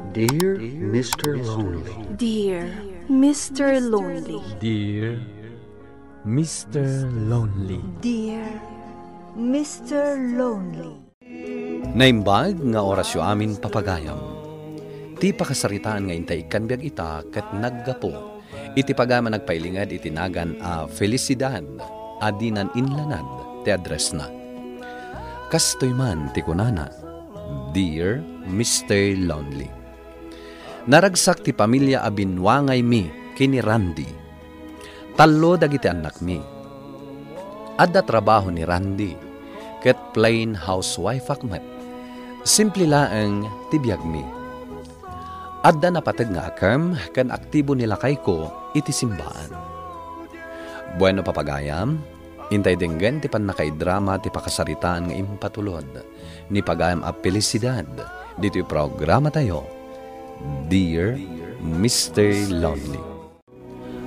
Dear Mr. Lonely. Dear Mr. Lonely. Dear Mr. Lonely. Dear Mr. Lonely. Naimbag nga orasyo amin papagayam. Ti pakasaritaan nga intay kanbiag ita ket naggapo. Iti pagama nagpailingad itinagan a felicidad adinan inlanad ti address na. Kastoy man ti kunana, Dear Mr. Lonely. Naragsak ti pamilya abinwangay mi kini Randy. Talo dagiti anak mi. Adda trabaho ni Randy ket plain housewife akmat. Simple laeng tibiyag mi. Adda napatag nga akam ken aktibo nilakay ko iti simbaan. Bueno papagayam, intay denggen ti panakaidrama ti pakasaritaan nga impatulod ni pagayam a felicidad dito programa tayo, Dear Mr. Lonely.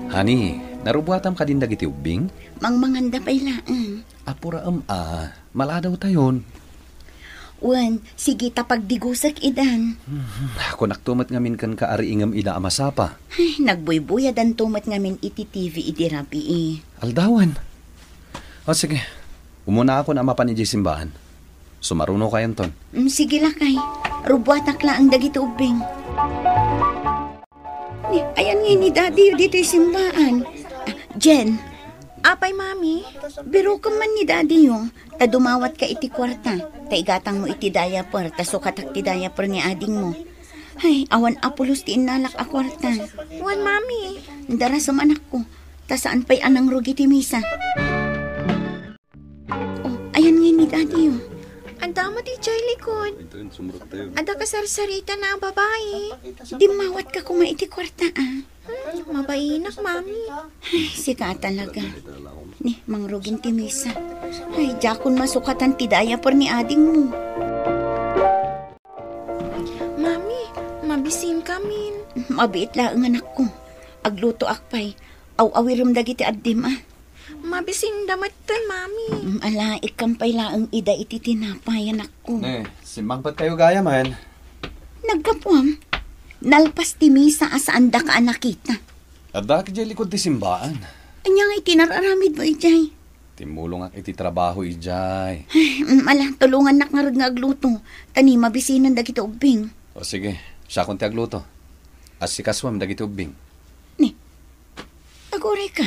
Hani, narubuatam ka din dagiti ubing? Mangmanganda pa ilaan. Apuraam maladaw tayon. Wan, sige tapagdigusak idan. Ako naktumat ngamin kan kaariingam ida amasapa. Ay, nagbuybuya dan tumat ngamin iti TV iti rapi Aldawan. O sige, umuna ako na mapan iti simbahan. Sumaruno kayan ton. Sige lakay, rubuatak la ang dagiti ubing. Ayan nga ni Daddy dito yung simbahan. Jen. Apay, Mami? Biro ka man ni Daddy yung dumawat ka iti kwarta. Taigatang mo iti diaper, tasukatak ti diaper ni ading mo. Ay, awan apulos ti inalak a kwarta. Wan, Mami. Dara sa anak ko, tasaan pa'y anang rugi ti misa. Oh, ayan nga ni Daddy yung. Ang damo di Joy likod. Ada kasarsarita na ang babae. Di mawat ka kuma iti kwarta Mabainak, Mami. Ay, sika talaga. Ni, mangrugin ti misa. Ay, jakon masukatan ti diaper ni ading mo. Mami, mabisim kamin. Mabiit lang ang anak ko. Agluto akpay. Aw-awirum dagiti addim Mabisim damat ton, Mami. Ala, ikampay lang ida iti tinapay anak ko. Simbangpat kayo gaya man. Nagkapuam. Nalpas ti misa asaan da ka nakita. Adda ki likod ti simbaan. Anya nga itinararamid mo, Ijay. Timulong ak iti trabaho, Ijay. Ala, tulungan nak nga rin nga agluto. Tani, mabisinan dagiti ubing. O sige, siya kung ti agluto. As si kaswam dagiti ubing. Ni, aguray ka.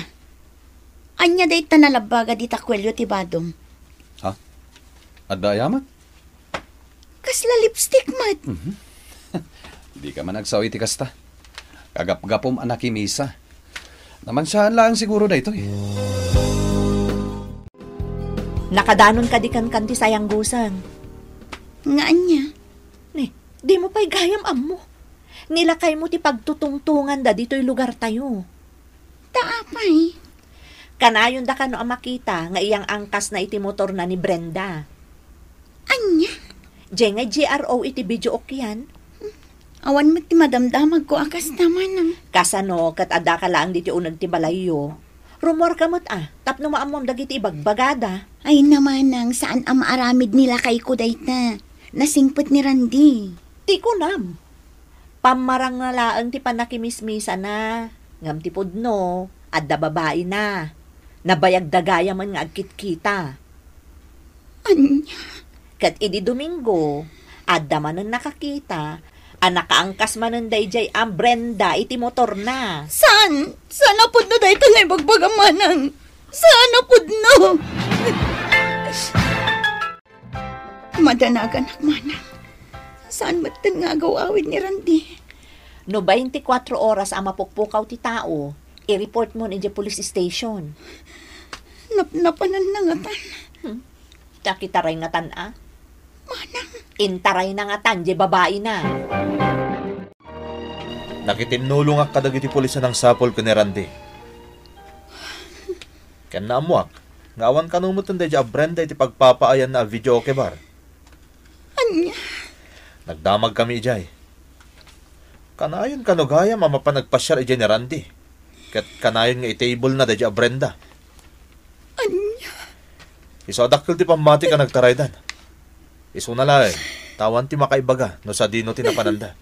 Anya day tanalabaga di takwelyo ti badong. Ha? Adda ayamat? Kasla lipstick, mat. Di ka man nagsaw iti kasta. Kagap-gapom anak misa. Naman siya lang siguro na ito Nakadanon ka di kan ti sayang gusang. Nga anya? Ni, di mo pa'y gayam ammo. Nilakay mo ti pagtutungtungan da dito'y lugar tayo. Taapay. Kanayon da ka no ang makita nga iyang angkas na iti motor na ni Brenda. Anya? Diyan nga GRO iti video okyan. Awan mo ti madamdamag ko akas naman Kasano kat ada ka lang diti unag ti balayo. Rumor ka mo't tapno maamom dagiti ibagbagada. Ay naman saan ang maaramid nila kay ko dayta. Nasingpot ni Randy. Ti kunam. Pamarang nga laang ti panakimismisa na. Ngam ti pudno, adda babae na. Nabayag dagaya man nga agkit-kita. Anya? Kat idi Domingo, adda man ang nakakita. Nakaangkas man ng dayjay ang Brenda iti motor na. Saan? Saan na pud no dayta nga ibagbagamanang? Saan na pud no? Madanagan manang. Saan matan nga agawawid ni Randy? No 24 oras ang mapukpukaw ti tao, i-report mo ni police station. Napanan na nga tan. Takitaray nga tan Manang. Intaray na nga tan, babae na. Nakitinulong ak kadagiti pulisan ng sapol ko ni Randy. Ken naamuak, nga awan kanumutan da Brenda iti pagpapaayan na video okay bar. Anya? Nagdamag kami ijay. Kanayon kanugaya mama pa nagpasyar ijay ni Randy. Ket kanayon nga itable na da Brenda. Anya? Iso adakil ti pamati ka nagtaraydan. Iso na tawan ti makaibaga no sa dino ti napananda.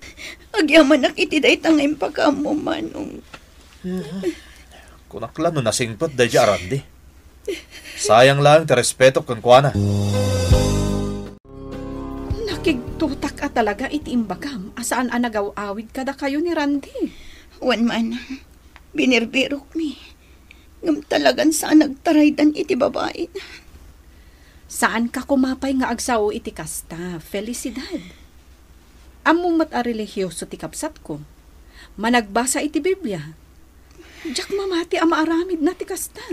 Agyaman nak iti day tangay pagkamo, Manong. Kunakla no nasingpot da dya arandi. Sayang lang ti respeto kan kuana. Nakigtutak ka talaga iti imbagam. Asaan anagaw-awid kada kayo ni Randy? Wan Manang, binirbirok mi. Ngam talagan saan nagtaraydan iti babae na. Saan ka kumapay nga agsaw iti kasta? Felicidad. Among mat-arelihiyoso ti kapsat ko. Managbasa iti Biblia. Diyak mamati ang maaramid na ti kasta.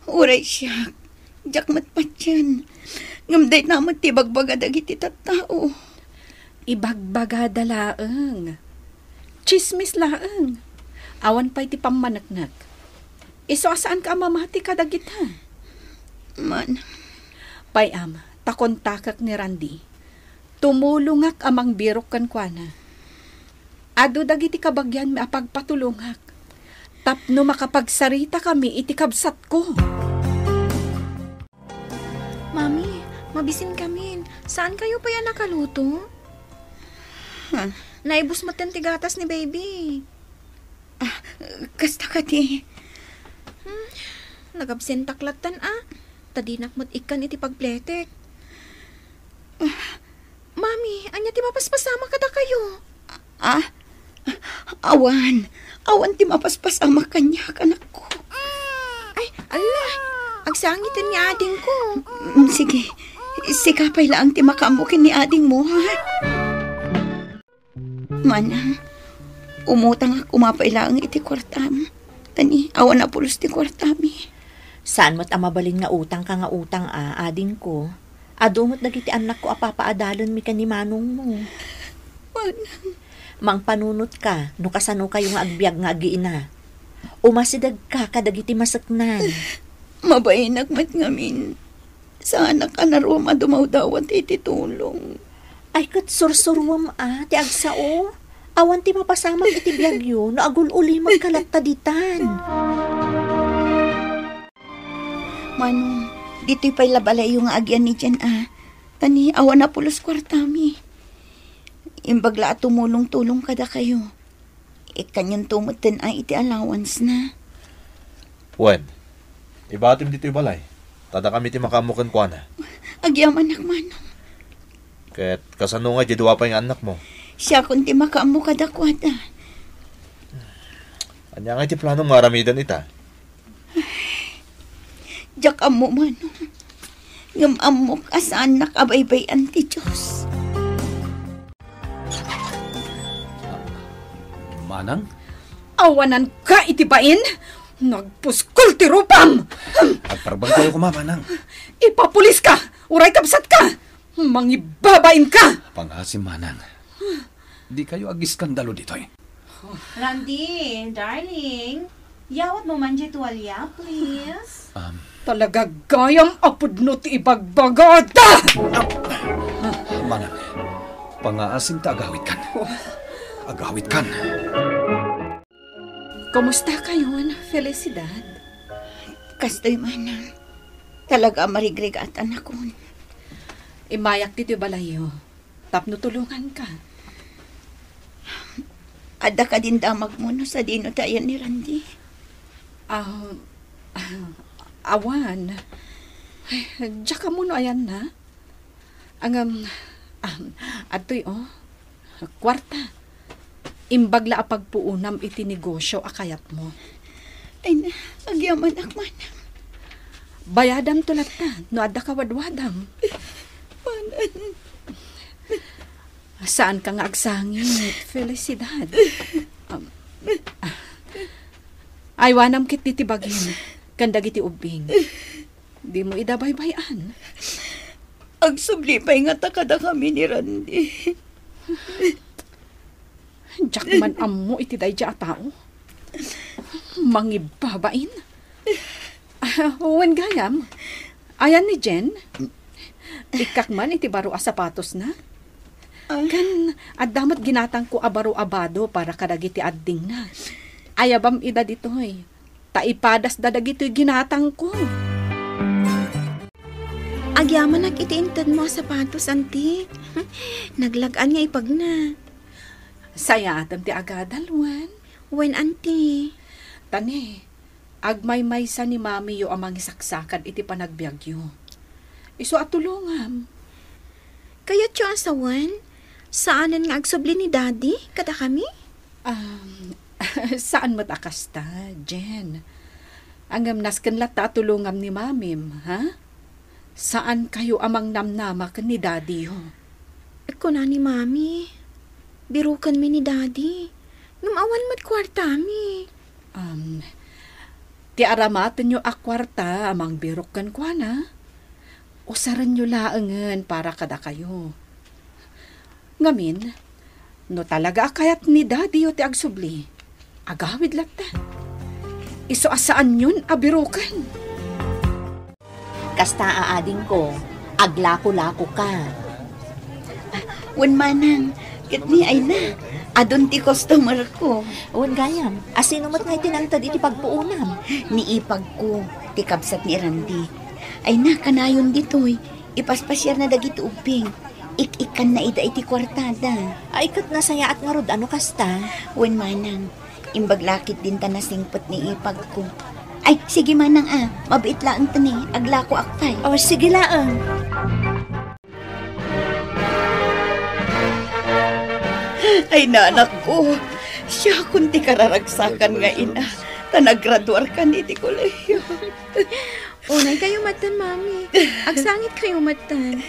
Uray siya. Diyak matpatyan. Ngam day naman ti bagbaga dagiti tattao. Ibagbagada laeng. Chismis laeng. Awan pa iti pamanaknak. Iso asaan ka mamati kadagita? Man. Payam, takontakak ni Randy. Tumulungak amang birok kan kuana. Ado dagiti kabagyan mi apagpatulungak. Tapno makapagsarita kami iti kabsat ko. Mami, mabisin kami. Saan kayo pa yan nakaluto? Naibos mo ti gatas ni baby. Kasta ka ti. Nagabsentaklatan Tadinak mo't ikan iti pagpletek. Mami, anya ti mapaspasama kada kayo? Awan. Awan ti mapaspasama kanya, anak ko. Ay, ala. Agsangitan ni ading ko. Sige. Sikapay lang ti makaambukin ni ading mo, ha? Manang, umutang ako mapay lang iti kwartam. Tani, awan na pulos ti kwartami. Saan mo't amabalin nga utang ka nga utang ading ko? Adumot dagiti anak ko apapaadalon mi ka ni manong mo. Manang. Mang panunot ka, no kasano kayo nga agbyag nga agiina. Umasidag ka kadagiti masaknan. Mabayinak mat ngamin. Sana ka naruam adumaw-dawat iti tulong. Ay kat sursurwam ti agsao. Awan ti mapasamag iti biyagyo no agul uli magkalattaditan. Manong, dito'y pa'y labalay yung agyan ni Jan, Tani, awan na pulos kwartami. Imbagla at tumulong-tulong kada kayo. Ikanyang tumutin iti allowance na. Wen, ibatim dito'y balay. Tada kami ti makamukan kuana. Agyaman nak, Manong. Ket kasano nga diduwa pa yung anak mo. Siya kung ti makaamu kada kwada. Anya nga ti planong maramidan ita. Diyak amo, Manong. Ngam amok asaan nakabaybayan ti Diyos. Manang? Awanan ka itibain? Nagpuskol ti rupam! Agparbang kayo kumamanang. Ipapulis ka! Uray kabsat ka! Mangibabain ka! Pangasim Manang. Di kayo agiskandalo dito'y. Randy, darling, yawat mo man tuwalya, please. Talaga gayam apudno ti ibagbagada! Manang, pangaasim ta agawit kan. Agawit kan. Kumusta kayo, Felicidad? Kastoy, Manang. Talaga marigrigatan ako. Imayak dito balayo. Tapno tulungan ka. Ada ka din damag mo no sa dino tayan ni Randy. Awan. Diyan ka muna ayan na. Atoy kwarta. Imbagla a pagpuunam iti negosyo akayat mo. Ay na, agyaman ak Manang. Bayadam tulat ta, no adda ka wadwadam. Manang. Saan ka nga agsangit, Felicidad? Ay, wanam kit titibagin. Kandag iti ubing. Di mo idabaybayan. Agsublipay nga takada kami ni Randy. Diyak man amo iti dayja a tao. Mangibabain. Wen gayam. Ayan ni Jen. Ikak man iti baro a sapatos na. Kan addamat ginatang ko abaro-abado para kadagiti adding na. Ayabam ida ditoy. Taipadas dadagitoy ginatang ko. Agyaman nag itiintad mo sapatos, anti. Naglagaan nga ipag na. Sayatan ti agadalwan. Wen, auntie. Tani, agmay-may sa ni mami yo amang isaksakan iti panagbiagyo. Iso at tulungam. Kaya tiyo asawan? Saanan nga agsubli ni daddy? Kada kami? Saan matakas ta, Jen? Angam nasken lata tulungam ni mamim, ha? Saan kayo amang namnamak ni daddy yo? Ako na ni mami. Birukan mi ni daddy. Ngumawan mat kwarta mi. Ti aramaten nyo akwarta amang birukan kwa na. Usaran nyo laangan para kada kayo. Ngamin, no talaga akayat ni daddy yo ti agsubli. Agawid lata. Iso asaan yun abirukan. Kasta aading ko, aglako-lako ka. Wan manang, kat ni ay na. Adon ti customer ko. Wan gayam, asino mo't nga itinantad iti pagpuunam. Niipag ko, ti kabsat ni Randy. Ay na, kanayon ditoy. Ipaspasyar na dagiti uping. Ik-ikan na ida iti kwartada. Ay kat nasaya at nga rod, ano kasta? Wan manang, imbaglakit din ta nasingpot ni ipag ko. Ay, sige manang mabait laang tani, aglako akpay. O, sige laang. Ay nanak ko, siya kunti kararagsakan nga ina. Tanagraduar ka ni ti kolehiyo. Unay kayo matan, mami. Agsangit kayo matan.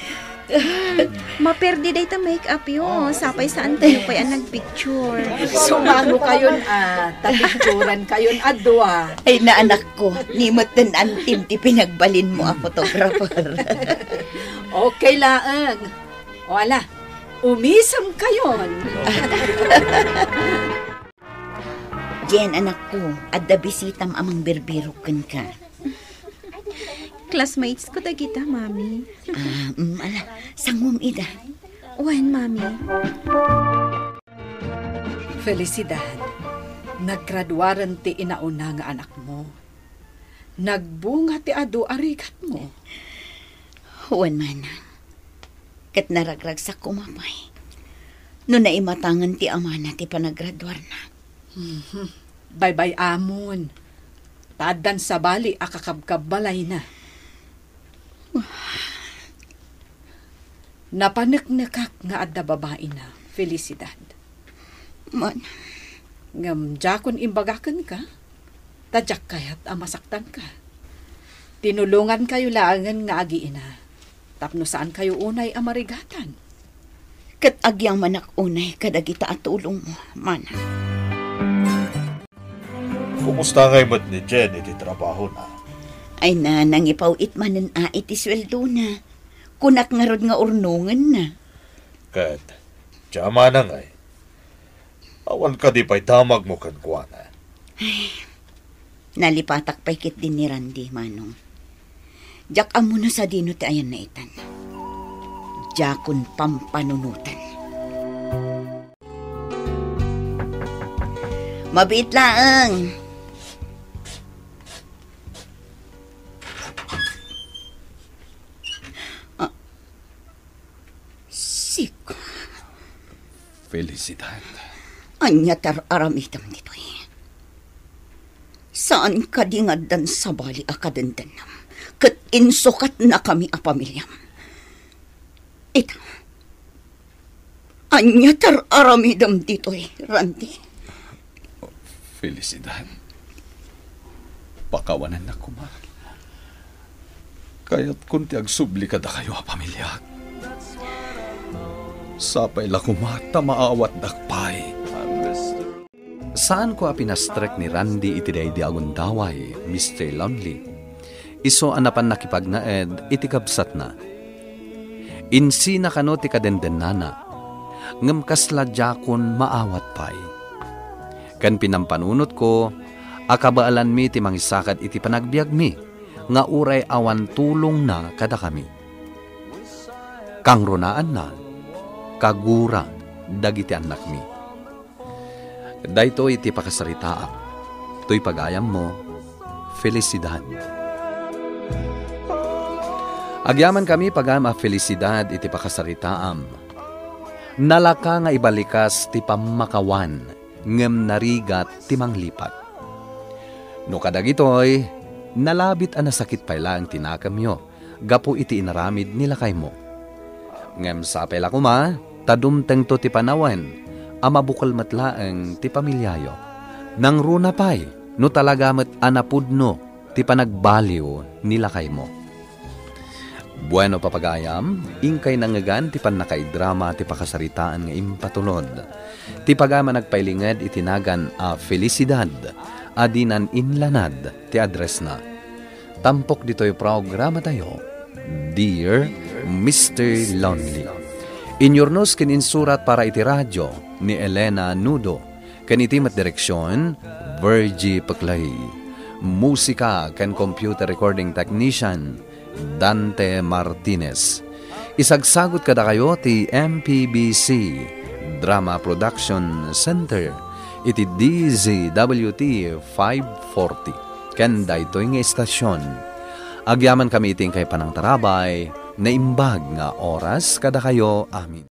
Maperdi day ta make-up yo. Sapay saan tayo pa'y nagpicture. Sumano kayon tapicturan kayon adwa. Ay na anak ko, ni matan antim ti pinagbalin mo a photographer. Okay laang. Wala, umisam kayon. Jen, anak ko, adda bisitam amang berbirukan ka. Classmates ko dagita, mami. Ala, sangmum ida. Wen, mami. Felicidad, naggraduaran ti inauna nga anak mo. Nagbunga ti adu arikat mo. Huwan manang, kat naragrag sa kumapay. No naimatangan ti amana ti panagraduar na. Bye-bye amon. Tadan sa bali akakabkabalay na. Napaneknekak nga adda babae na, Felicidad. Man, Ngam jakon imbagakan ka, tadyak kayat amasaktan ka. Tinulungan kayo laangan nga agiina, tapno saan kayo unay amarigatan. kat agyang manak unay kadagita at tulong mo, man. Kumusta ngay ba't ni Jen iti trabaho na? Ay na, nangipaw itmanan iti sweldo na. Kunak nga rod nga urnungan na. Kat, tiyama na ngay. Awan ka di pa'y damag mo kan kuwana. Nalipatak pa'y kit din ni Randy, manong. Jak amo na sa dino ti ayan na itan. Jakon pampanunutan. Mabit laang. Sik. Felicidad. Anya aramitam dito Saan ka dingadan sa bali akadandanam? Kat insukat na kami a pamilyam. Ito. Anya aramidam dito Randy. Felicidad. Pakawanan na kumar. Kaya't kunti agsubli kada kayo a pamilya. Sapay la kumata maawat dakpay. Saan ko pinastrek ni Randy iti day di agundaway, Mr. Lonely. Iso anapan nakipagnaed iti kabsat na. Insi na kano ti kadendenana, ngem kasladjakon maawat pay. Kan pinampanunot ko, akabaalan mi ti mangisakad iti panagbiag mi, nga uray awan tulong na kada kami. Kang runaan na, kagura dagiti anak mi. Dayto iti pakasaritaak, to'y pagayam mo, Felicidad. Agyaman kami pagam a Felicidad iti pakasaritaam. Nalaka nga ibalikas ti pamakawan, ngem narigat ti manglipat. No kadagitoy, nalabit ang nasakit pa lang tinakam yo, gapo iti inaramid nila kay mo. Ngem sa apela kuma, tadumteng to ti panawan, amabukal matlaeng ti pamilyayo. Nang runa pay, no talaga mat anapudno, ti panagbaliw nila kay mo. Bueno papagayam, ingkay nangagan ti panakaidrama ti pakasaritaan nga impatulod. Ti pagama nagpailingad itinagan a felicidad, adinan inlanad ti address na. Tampok dito'y programa tayo, Dear Mr. Lonely. Inyornos kin insurat para iti radyo ni Elena Nudo, kan iti mat direksyon, Virgie Paclay. Musika kan computer recording technician, Dante Martinez. Isagsagot kada kayo ti MPBC Drama Production Center iti DZWT 540 ken daytoy nga estasyon. Agyaman kami iting kay panang tarabay na imbag nga oras kada kayo amin.